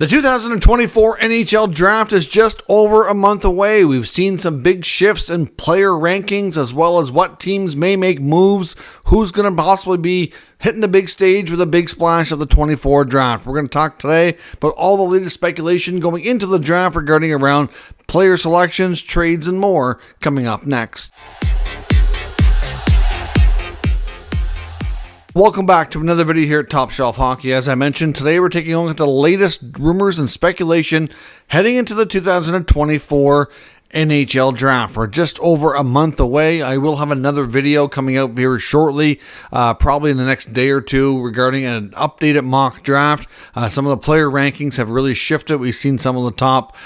The 2024 NHL Draft is just over a month away. We've seen some big shifts in player rankings as well as what teams may make moves, who's going to possibly be hitting the big stage with a big splash of the 24 draft. We're going to talk today about all the latest speculation going into the draft regarding around player selections, trades, and more coming up next. Welcome back to another video here at Top Shelf Hockey. As I mentioned, today we're taking a look at the latest rumors and speculation heading into the 2024 NHL Draft. We're just over a month away. I will have another video coming out very shortly, probably in the next day or two, regarding an updated mock draft. Some of the player rankings have really shifted. We've seen some of the top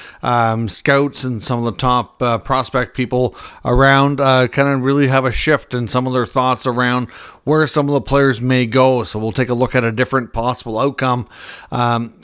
scouts and some of the top prospect people around kind of really have a shift in some of their thoughts around where some of the players may go. So we'll take a look at a different possible outcome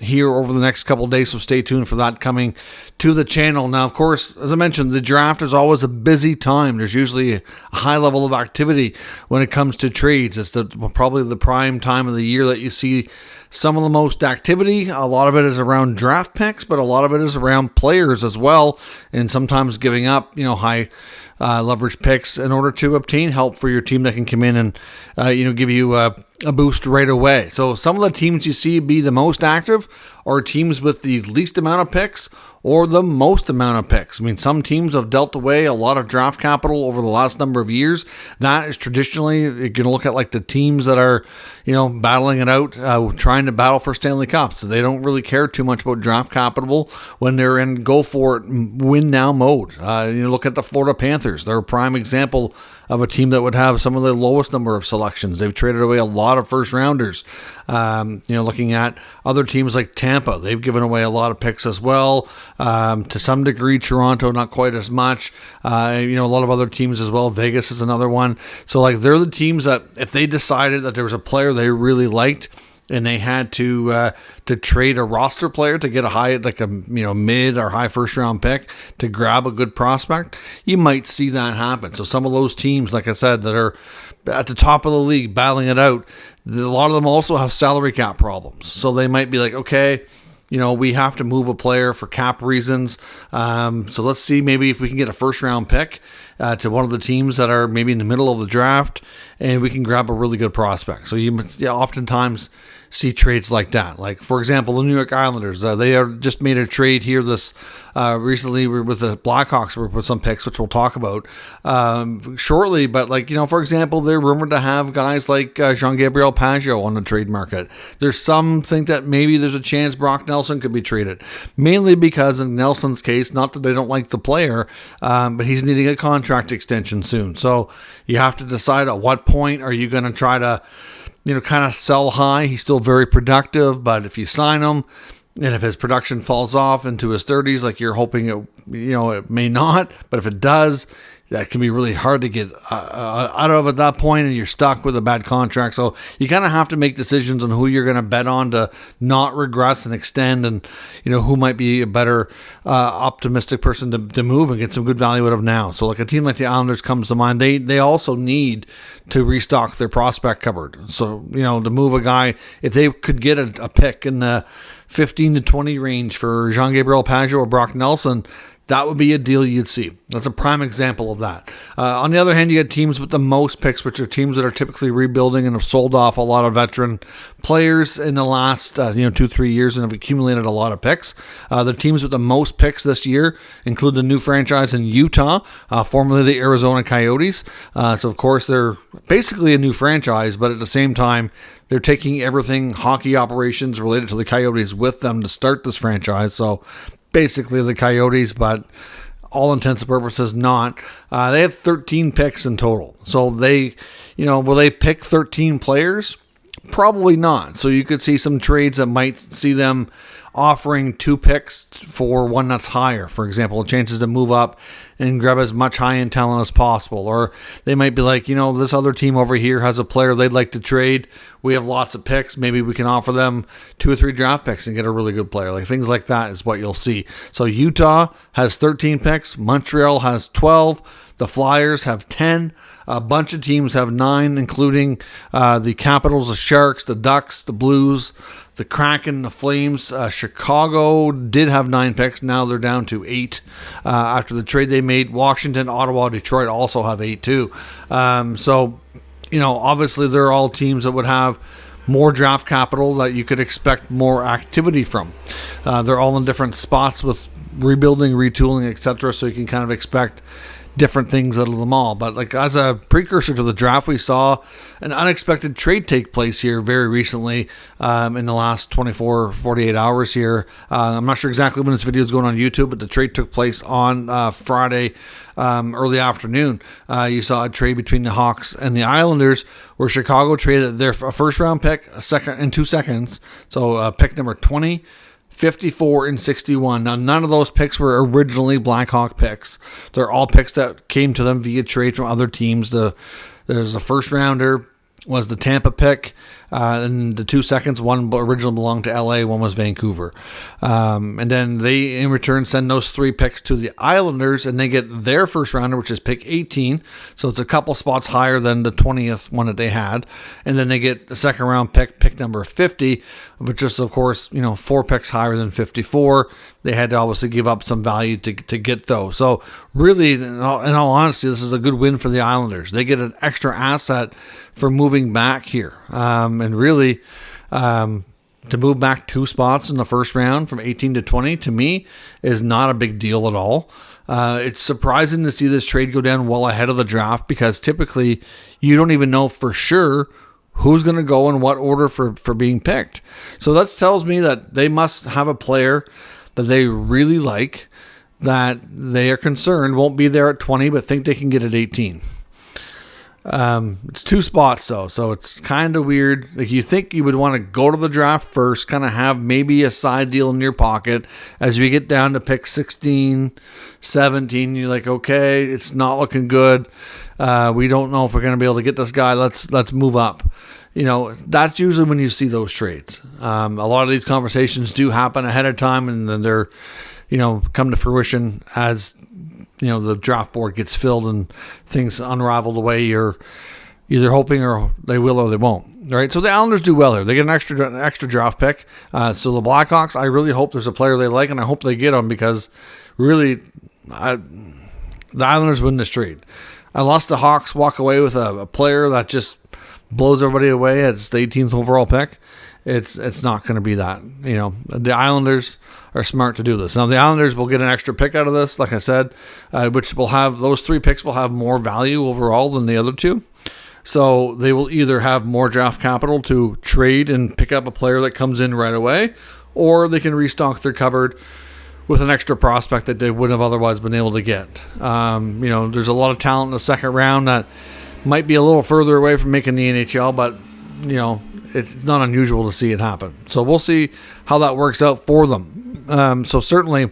here over the next couple of days. So stay tuned for that coming to the channel. Now, of course, as I mentioned, the draft is always a busy time. There's usually a high level of activity when it comes to trades. It's probably the prime time of the year that you see some of the most activity. A lot of it is around draft picks, but a lot of it is around players as well, and sometimes giving up, high leverage picks in order to obtain help for your team that can come in and, give you a boost right away. So some of the teams you see be the most active are teams with the least amount of picks or the most amount of picks. I mean, some teams have dealt away a lot of draft capital over the last number of years. That is traditionally, you're going to look at like the teams that are, battling it out, trying to battle for Stanley Cups. So they don't really care too much about draft capital when they're in go for it, win now mode. Look at the Florida Panthers. They're a prime example of a team that would have some of the lowest number of selections. They've traded away a lot of first rounders. Looking at other teams like Tampa, they've given away a lot of picks as well. To some degree, Toronto, not quite as much. A lot of other teams as well. Vegas is another one. So they're the teams that if they decided that there was a player they really liked, and they had to trade a roster player to get a high, mid or high first round pick to grab a good prospect, you might see that happen. So some of those teams, like I said, that are at the top of the league battling it out, a lot of them also have salary cap problems. So they might be like, okay, we have to move a player for cap reasons. So let's see maybe if we can get a first round pick to one of the teams that are maybe in the middle of the draft, and we can grab a really good prospect. So you oftentimes see trades like that. Like, for example, the New York Islanders, they are just made a trade here this recently with the Blackhawks with some picks, which we'll talk about shortly. But for example, they're rumored to have guys like Jean-Gabriel Pageau on the trade market. There's some think that maybe there's a chance Brock Nelson could be traded, mainly because in Nelson's case, not that they don't like the player, but he's needing a contract extension soon. So you have to decide at what point are you going to try to kind of sell high. He's still very productive, but if you sign him, and if his production falls off into his 30s, like you're hoping it may not, but if it does, that can be really hard to get out of at that point, and you're stuck with a bad contract. So you kind of have to make decisions on who you're going to bet on to not regress and extend, and who might be a better optimistic person to move and get some good value out of now. So a team like the Islanders comes to mind. They also need to restock their prospect cupboard. So to move a guy, if they could get a pick in the 15 to 20 range for Jean-Gabriel Pageau or Brock Nelson, that would be a deal you'd see. That's a prime example of that. On the other hand, you get teams with the most picks, which are teams that are typically rebuilding and have sold off a lot of veteran players in the last 2-3 years and have accumulated a lot of picks. The teams with the most picks this year include the new franchise in Utah, formerly the Arizona Coyotes. So of course they're basically a new franchise, but at the same time, they're taking everything hockey operations related to the Coyotes with them to start this franchise. So basically the Coyotes, but all intents and purposes not. They have 13 picks in total. So they, will they pick 13 players? Probably not. So you could see some trades that might see them offering 2 picks for one that's higher. For example, chances to move up and grab as much high-end talent as possible. Or they might be like, this other team over here has a player they'd like to trade. We have lots of picks. Maybe we can offer them 2 or 3 draft picks and get a really good player. Things like that is what you'll see. So Utah has 13 picks. Montreal has 12. The Flyers have 10. A bunch of teams have 9, including the Capitals, the Sharks, the Ducks, the Blues, the Kraken, the Flames. Chicago did have 9 picks. Now they're down to 8 after the trade they made. Washington, Ottawa, Detroit also have 8 too. So, obviously they're all teams that would have more draft capital that you could expect more activity from. They're all in different spots with rebuilding, retooling, etc. So you can kind of expect different things out of them all. But like as a precursor to the draft, we saw an unexpected trade take place here very recently in the last 48 hours here. I'm not sure exactly when this video is going on YouTube, but the trade took place on Friday early afternoon. You saw a trade between the Hawks and the Islanders where Chicago traded their first round pick, a second and 2 seconds. So pick number 20, 54, and 61. Now, none of those picks were originally Blackhawk picks. They're all picks that came to them via trade from other teams. There's a first rounder, was the Tampa pick, and the 2 seconds, one originally belonged to LA, one was Vancouver. And then they, in return, send those 3 picks to the Islanders, and they get their first rounder, which is pick 18. So it's a couple spots higher than the 20th one that they had. And then they get the second round pick number 50, which is, of course, 4 picks higher than 54. They had to obviously give up some value to get those. So really, in all honesty, this is a good win for the Islanders. They get an extra asset for moving back here. And really, to move back 2 spots in the first round from 18 to 20, to me, is not a big deal at all. It's surprising to see this trade go down well ahead of the draft because typically you don't even know for sure who's going to go in what order for being picked. So that tells me that they must have a player that they really like, that they are concerned won't be there at 20, but think they can get at 18. It's 2 spots though, so it's kind of weird. Like, you think you would want to go to the draft first, kind of have maybe a side deal in your pocket. As we get down to pick 16, 17, you're like, okay, it's not looking good. We don't know if we're going to be able to get this guy. Let's move up. That's usually when you see those trades. A lot of these conversations do happen ahead of time, and then they're, come to fruition as the draft board gets filled and things unravel the way you're either hoping or they will or they won't. All right, so the Islanders do well here. They get an extra draft pick. So the Blackhawks, I really hope there's a player they like, and I hope they get him because really, the Islanders win this trade. Unless the Hawks walk away with a player that just blows everybody away at the 18th overall pick, it's not going to be that. The Islanders are smart to do this. Now, the Islanders will get an extra pick out of this, like I said, which will have, those 3 picks will have more value overall than the other 2. So they will either have more draft capital to trade and pick up a player that comes in right away, or they can restock their cupboard with an extra prospect that they wouldn't have otherwise been able to get. There's a lot of talent in the second round that might be a little further away from making the NHL, but, it's not unusual to see it happen. So we'll see how that works out for them. So certainly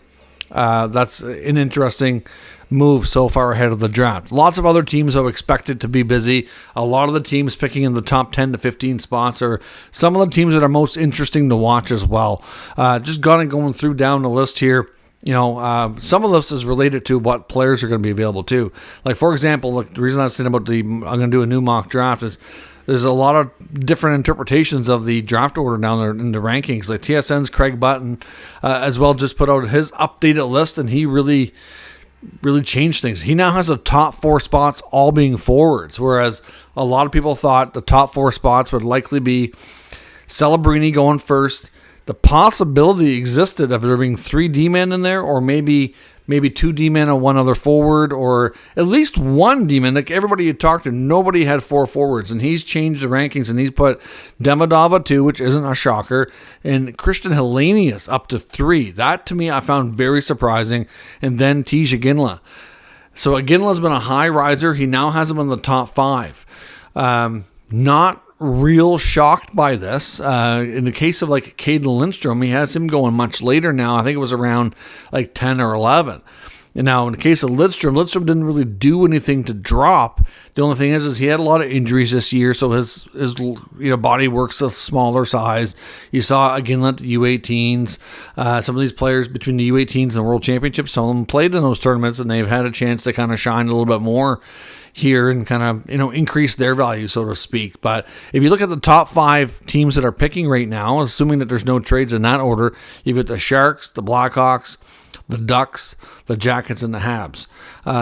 that's an interesting move so far ahead of the draft. Lots of other teams have expected to be busy. A lot of the teams picking in the top 10 to 15 spots are some of the teams that are most interesting to watch as well. Just going through down the list here. Some of this is related to what players are going to be available too. Like, for example, look, the reason I was saying about I'm going to do a new mock draft is there's a lot of different interpretations of the draft order down there in the rankings. Like TSN's Craig Button as well just put out his updated list, and he really changed things. He now has the top 4 spots all being forwards, whereas a lot of people thought the top 4 spots would likely be Celebrini going first. The possibility existed of there being 3 D-men in there, or maybe 2 D-men and 1 other forward, or at least 1 D-man. Like, everybody you talked to, nobody had 4 forwards, and he's changed the rankings, and he's put Demidov at 2, which isn't a shocker, and Christian Helenius up to 3. That, to me, I found very surprising, and then Tej Iginla. So Iginla's been a high riser. He now has him in the top 5. Not real shocked by this. In the case of like Caden Lindstrom, he has him going much later now. I think it was around like 10 or 11. And now in the case of Lindstrom didn't really do anything to drop. The only thing is he had a lot of injuries this year, so his body works a smaller size. You saw again at the U18s. Some of these players between the U18s and the World Championships, some of them played in those tournaments, and they've had a chance to kind of shine a little bit more here and kind of, increase their value, so to speak. But if you look at the top 5 teams that are picking right now, assuming that there's no trades in that order, you've got the Sharks, the Blackhawks, the Ducks, the Jackets, and the Habs.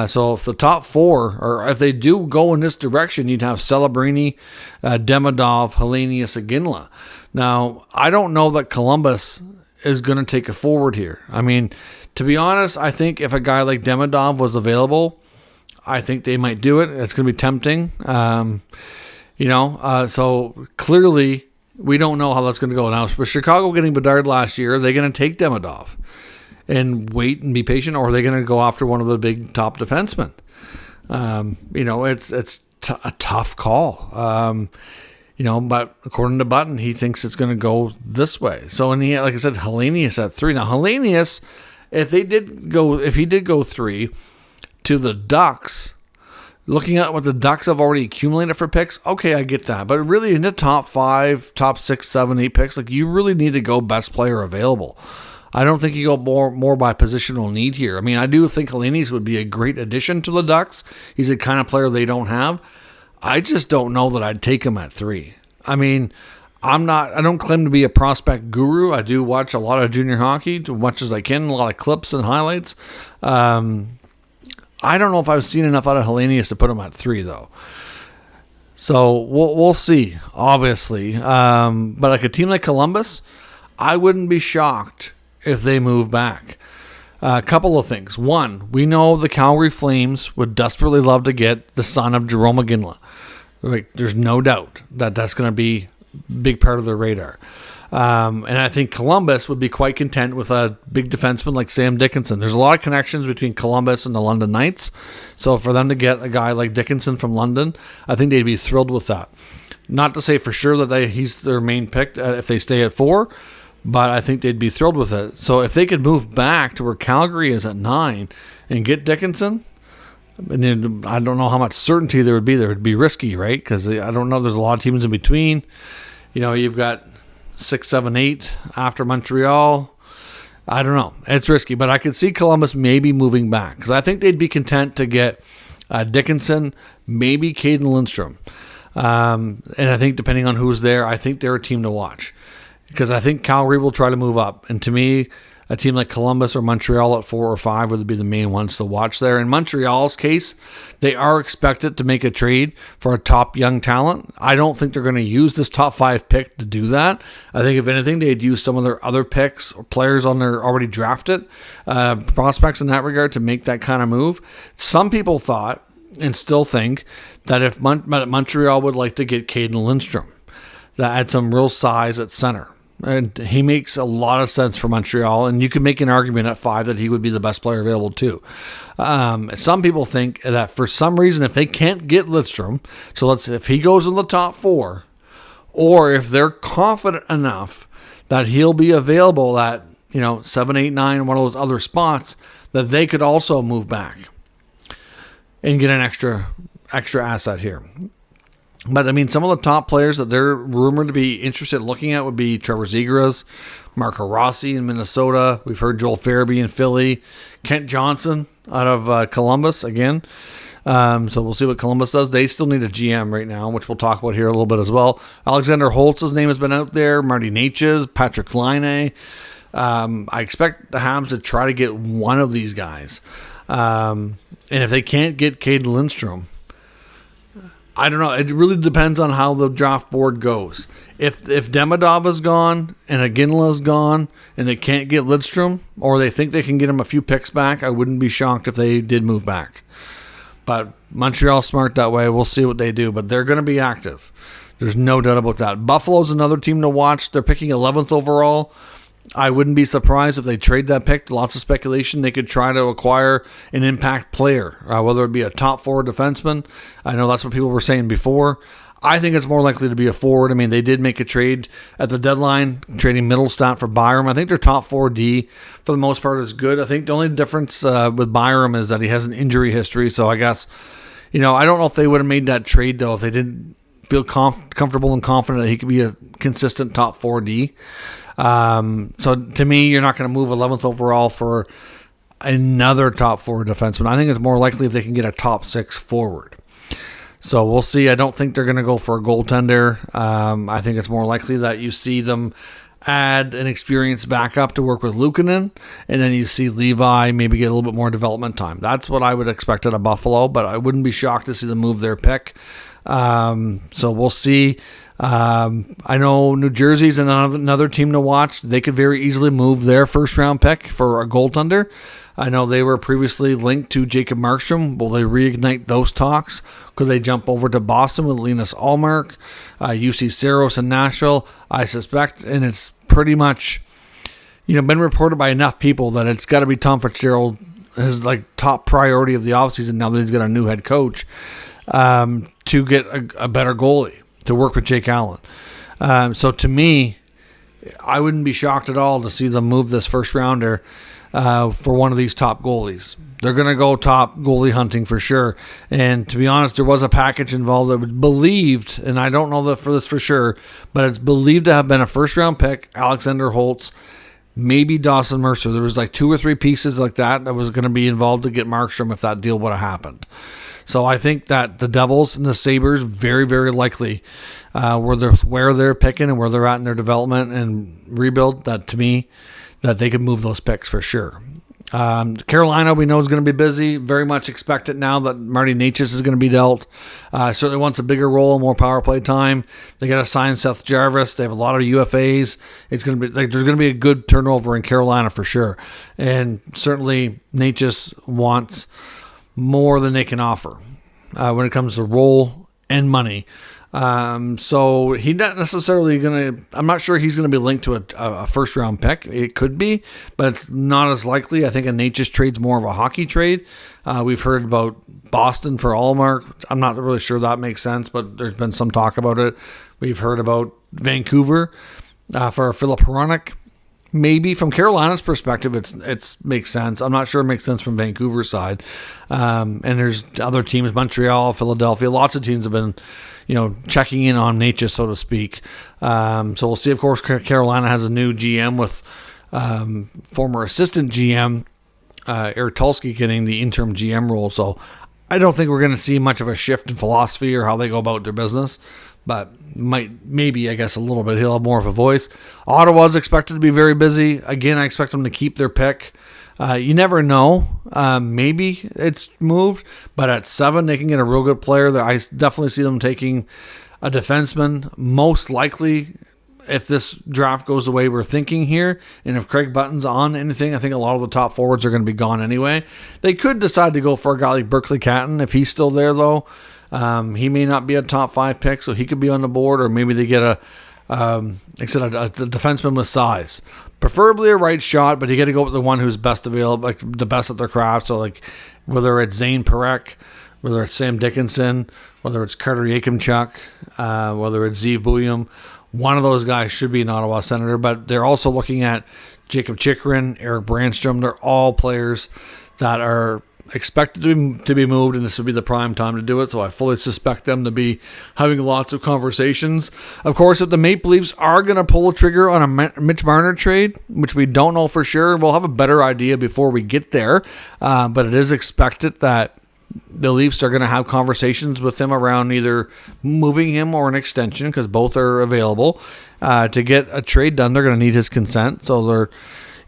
So if the top 4, or if they do go in this direction, you'd have Celebrini, Demidov, Hellenius, and Ginla. Now, I don't know that Columbus is going to take a forward here. I mean, to be honest, I think if a guy like Demidov was available, I think they might do it. It's going to be tempting. So clearly we don't know how that's going to go. Now, with Chicago getting Bedard last year, are they going to take Demidov and wait and be patient, or are they going to go after one of the big top defensemen? It's a tough call. But according to Button, he thinks it's going to go this way. So, like I said, Hellenius at 3. Now, Hellenius, if he did go 3 to the Ducks, looking at what the Ducks have already accumulated for picks, okay, I get that. But really, in the top 5, top 6, 7, 8 picks, like, you really need to go best player available. I don't think you go more by positional need here. I mean, I do think Hellenius would be a great addition to the Ducks. He's the kind of player they don't have. I just don't know that I'd take him at 3. I mean, I don't claim to be a prospect guru. I do watch a lot of junior hockey, as much as I can, a lot of clips and highlights. I don't know if I've seen enough out of Hellenius to put him at 3, though. So we'll see, obviously. But like a team like Columbus, I wouldn't be shocked if they move back. A couple of things. One, we know the Calgary Flames would desperately love to get the son of Jerome Ginla. Like, there's no doubt that that's going to be a big part of their radar. And I think Columbus would be quite content with a big defenseman like Sam Dickinson. There's a lot of connections between Columbus and the London Knights. So for them to get a guy like Dickinson from London, I think they'd be thrilled with that. Not to say for sure that he's their main pick if they stay at 4, but I think they'd be thrilled with it. So if they could move back to where Calgary is at 9 and get Dickinson, and I don't know how much certainty there would be. There would be risky, right? Because I don't know. There's a lot of teams in between. You've got 6, 7, 8 after Montreal. I don't know. It's risky, but I could see Columbus maybe moving back because I think they'd be content to get Dickinson, maybe Caden Lindstrom. And I think depending on who's there, I think they're a team to watch. Because I think Calgary will try to move up. And to me, a team like Columbus or Montreal at 4 or 5 would be the main ones to watch there. In Montreal's case, they are expected to make a trade for a top young talent. I don't think they're going to use this top 5 pick to do that. I think if anything, they'd use some of their other picks or players on their already drafted prospects in that regard to make that kind of move. Some people thought and still think that if Montreal would like to get Caden Lindstrom, that had some real size at center. And he makes a lot of sense for Montreal, and you could make an argument at 5 that he would be the best player available too. Some people think that for some reason, if they can't get Lidstrom, so if he goes in the top 4, or if they're confident enough that he'll be available at 7, 8, 9, one of those other spots, that they could also move back and get an extra asset here. But, I mean, some of the top players that they're rumored to be interested in looking at would be Trevor Zegras, Marco Rossi in Minnesota. We've heard Joel Farabee in Philly. Kent Johnson out of Columbus again. So we'll see what Columbus does. They still need a GM right now, which we'll talk about here a little bit as well. Alexander Holtz's name has been out there. Marty Natchez, Patrick Laine. I expect the Habs to try to get one of these guys. And if they can't get Caden Lindstrom, I don't know. It really depends on how the draft board goes. If Demidov is gone and Ginla is gone and they can't get Lidstrom, or they think they can get him a few picks back, I wouldn't be shocked if they did move back. But Montreal's smart that way. We'll see what they do. But they're going to be active. There's no doubt about that. Buffalo's another team to watch. They're picking 11th overall. I wouldn't be surprised if they trade that pick. Lots of speculation. They could try to acquire an impact player, whether it be a top 4 defenseman. I know that's what people were saying before. I think it's more likely to be a forward. I mean, they did make a trade at the deadline, trading Middlestat for Byram. I think their top 4D, for the most part, is good. I think the only difference with Byram is that he has an injury history. So I guess, I don't know if they would have made that trade, though, if they didn't feel comfortable and confident that he could be a consistent top 4D. So to me, you're not going to move 11th overall for another top 4 defenseman. I think it's more likely if they can get a top 6 forward. So we'll see. I don't think they're going to go for a goaltender. I think it's more likely that you see them add an experienced backup to work with Luukkonen, and then you see Levi maybe get a little bit more development time. That's what I would expect out of Buffalo, but I wouldn't be shocked to see them move their pick. So we'll see. I know New Jersey's another team to watch. They could very easily move their first-round pick for a goaltender. I know they were previously linked to Jacob Markstrom. Will they reignite those talks? Could they jump over to Boston with Linus Ullmark? UC Saros in Nashville? I suspect, and it's pretty much, been reported by enough people that it's got to be Tom Fitzgerald, his top priority of the offseason now that he's got a new head coach, to get a better goalie to work with Jake Allen. So to me, I wouldn't be shocked at all to see them move this first rounder for one of these top goalies. They're going to go top goalie hunting for sure. And to be honest, there was a package involved that was believed, and I don't know that for this for sure, but it's believed to have been a first-round pick, Alexander Holtz, maybe Dawson Mercer. There was 2 or 3 pieces like that was going to be involved to get Markstrom if that deal would have happened. So I think that the Devils and the Sabres very, very likely where they're picking and where they're at in their development and rebuild, that to me, that they could move those picks for sure. Carolina, we know, is going to be busy. Very much expect it now that Marty Necas is going to be dealt. Certainly wants a bigger role and more power play time. They got to sign Seth Jarvis. They have a lot of UFAs. It's going to be there's going to be a good turnover in Carolina for sure. And certainly Necas wants more than they can offer when it comes to role and money. So he's not necessarily I'm not sure he's going to be linked to a first round pick. It could be, but it's not as likely. I think a Necas trade's more of a hockey trade. We've heard about Boston for Ullmark. I'm not really sure that makes sense, but there's been some talk about it. We've heard about Vancouver for Philip Hronek. Maybe from Carolina's perspective, it's makes sense. I'm not sure it makes sense from Vancouver's side. And there's other teams, Montreal, Philadelphia, lots of teams have been, checking in on Necas, so to speak. So we'll see. Of course, Carolina has a new GM with former assistant GM Eric Tulsky getting the interim GM role. So I don't think we're going to see much of a shift in philosophy or how they go about their business. But maybe, I guess, a little bit. He'll have more of a voice. Ottawa's expected to be very busy. Again, I expect them to keep their pick. You never know. Maybe it's moved. But at 7, they can get a real good player. I definitely see them taking a defenseman. Most likely, if this draft goes the way we're thinking here, and if Craig Button's on anything, I think a lot of the top forwards are going to be gone anyway. They could decide to go for a guy like Berkeley Catton if he's still there, though. He may not be a top 5 pick, so he could be on the board, or maybe they get a defenseman with size. Preferably a right shot, but you got to go with the one who's best available, the best at their craft. So, whether it's Zane Parekh, whether it's Sam Dickinson, whether it's Carter Yakimchuk, whether it's Zeev Bouillon, one of those guys should be an Ottawa Senator. But they're also looking at Jacob Chychrun, Eric Brandstrom. They're all players that are expected to be moved, and this would be the prime time to do it, so I fully suspect them to be having lots of conversations. Of course, if the Maple Leafs are going to pull a trigger on a Mitch Marner trade, which we don't know for sure, we'll have a better idea before we get there, but it is expected that the Leafs are going to have conversations with him around either moving him or an extension, because both are available. To get a trade done, they're going to need his consent, so they're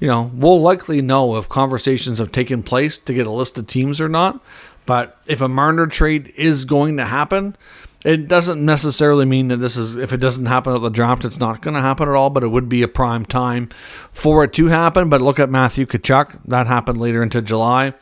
we'll likely know if conversations have taken place to get a list of teams or not. But if a Marner trade is going to happen, it doesn't necessarily mean that if it doesn't happen at the draft, it's not going to happen at all, but it would be a prime time for it to happen. But look at Matthew Tkachuk. That happened later into July.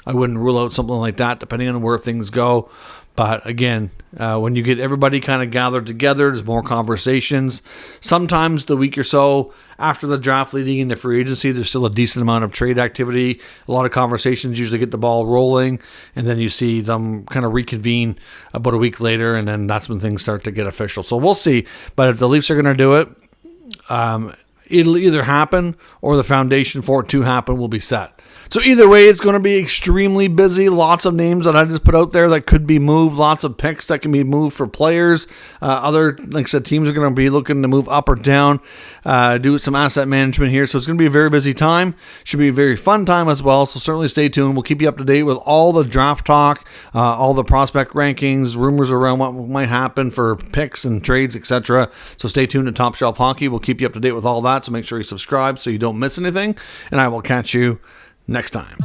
I wouldn't rule out something like that, depending on where things go. But again, when you get everybody kind of gathered together, there's more conversations. Sometimes the week or so after the draft leading into free agency, there's still a decent amount of trade activity. A lot of conversations usually get the ball rolling, and then you see them kind of reconvene about a week later, and then that's when things start to get official. So we'll see. But if the Leafs are going to do it, it'll either happen or the foundation for it to happen will be set. So either way, it's going to be extremely busy. Lots of names that I just put out there that could be moved. Lots of picks that can be moved for players. Like I said, teams are going to be looking to move up or down, do some asset management here. So it's going to be a very busy time. Should be a very fun time as well. So certainly stay tuned. We'll keep you up to date with all the draft talk, all the prospect rankings, rumors around what might happen for picks and trades, etc. So stay tuned to Top Shelf Hockey. We'll keep you up to date with all that. So make sure you subscribe so you don't miss anything. And I will catch you next time.